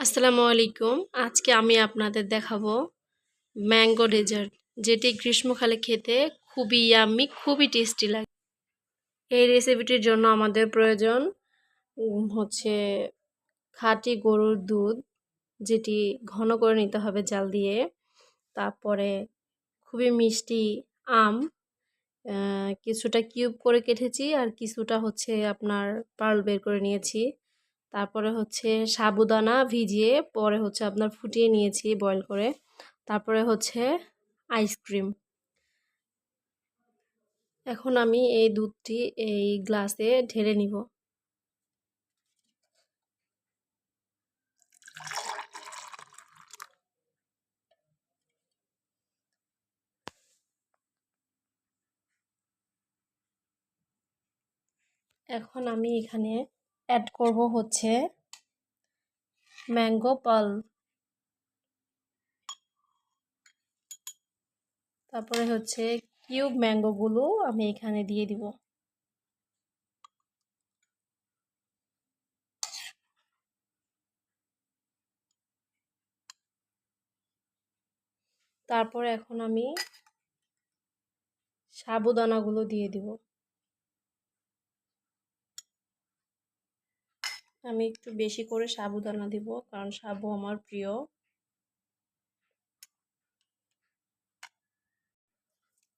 আসসালামু আলাইকুম। আজকে আমি আপনাদের দেখাবো ম্যাঙ্গো ডেজার্ট, যেটি গ্রীষ্মকালে খেতে খুবই ইয়াম্মি, খুবই টেস্টি লাগে। এই রেসিপিটির জন্য আমাদের প্রয়োজন হচ্ছে খাঁটি গরুর দুধ, যেটি ঘন করে নিতে হবে জাল দিয়ে। তারপরে খুবই মিষ্টি আম, কিছুটা কিউব করে কেটেছি আর কিছুটা হচ্ছে আপনার পার্ল বের করে নিয়েছি। তারপরে হচ্ছে সাবুদানা ভিজিয়ে পরে হচ্ছে আপনার ফুটিয়ে নিয়েছি বয়েল করে। তারপরে হচ্ছে আইসক্রিম। এখন আমি এই দুধটি এই গ্লাসে ঢেলে নিব। এখন আমি এখানে অ্যাড করব হচ্ছে ম্যাঙ্গো পাল, তারপরে হচ্ছে কিউব ম্যাঙ্গোগুলো আমি এখানে দিয়ে দিব। তারপরে এখন আমি সাবুদানাগুলো দিয়ে দিব। আমি একটু বেশি করে সাবুদানা দিব, কারণ সাবু আমার প্রিয়।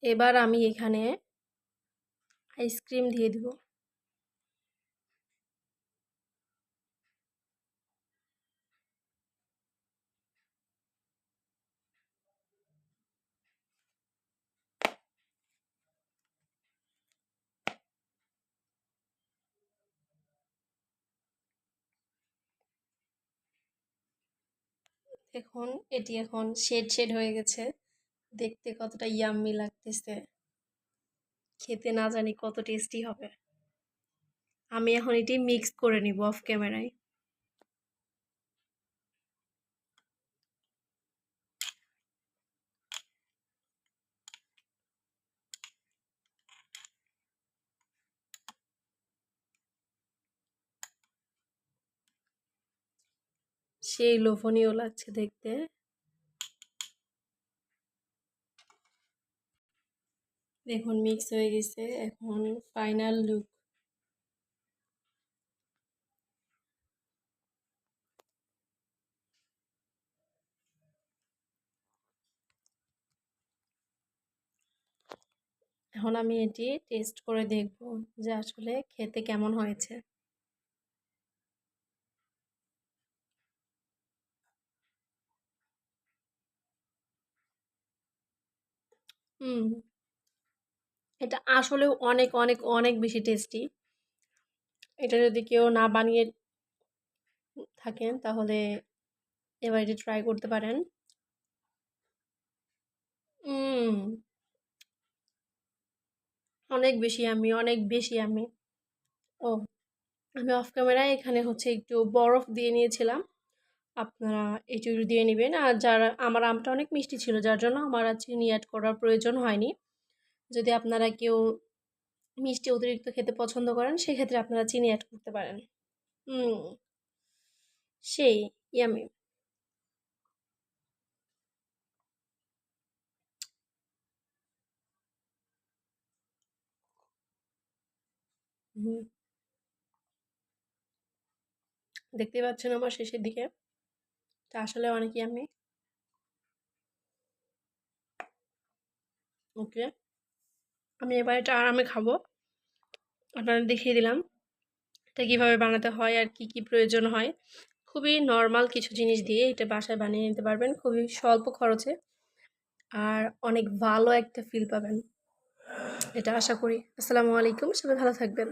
এবার আমি এখানে আইসক্রিম দিয়ে দিব। এখন এটি এখন শেড শেড হয়ে গেছে, দেখতে কতটা ইয়াম্মি লাগতেছে, খেতে না জানি কত টেস্টি হবে। আমি এখন এটি মিক্স করে নিব অফ ক্যামেরায়। সেই লোভনীয় লাগছে দেখতে। দেখুন মিক্স হয়ে গেছে, এখন ফাইনাল লুক। এখন আমি এটি টেস্ট করে দেখব যে আসলে খেতে কেমন হয়েছে। হুম, এটা আসলেও অনেক অনেক অনেক বেশি টেস্টি। এটা যদি কেউ না বানিয়ে থাকেন তাহলে এবার এটি ট্রাই করতে পারেন। হুম, অনেক বেশি আমি অনেক বেশি আমি ও, আমি অফ ক্যামেরায় এখানে হচ্ছে একটু বরফ দিয়ে নিয়েছিলাম। আপনারা এটি দিয়ে নেবেন। আর যারা, আমার আমটা অনেক মিষ্টি ছিল যার জন্য আমার আর চিনি অ্যাড করার প্রয়োজন হয়নি। যদি আপনারা কেউ মিষ্টি অতিরিক্ত খেতে পছন্দ করেন সেক্ষেত্রে আপনারা চিনি অ্যাড করতে পারেন। হুম, সেই ইয়ামি। হুম, দেখতেই পাচ্ছেন আমার শেষের দিকে, এটা আসলে অনেক ইয়ামি। ওকে, আমি এবার এটা আরামে খাবো। আপনাদের দেখিয়ে দিলাম এটা কীভাবে বানাতে হয় আর কি কি প্রয়োজন হয়। খুবই নর্মাল কিছু জিনিস দিয়ে এটা বাসায় বানিয়ে নিতে পারবেন খুবই স্বল্প খরচে, আর অনেক ভালো একটা ফিল পাবেন, এটা আশা করি। আসসালামু আলাইকুম, সবাই ভালো থাকবেন।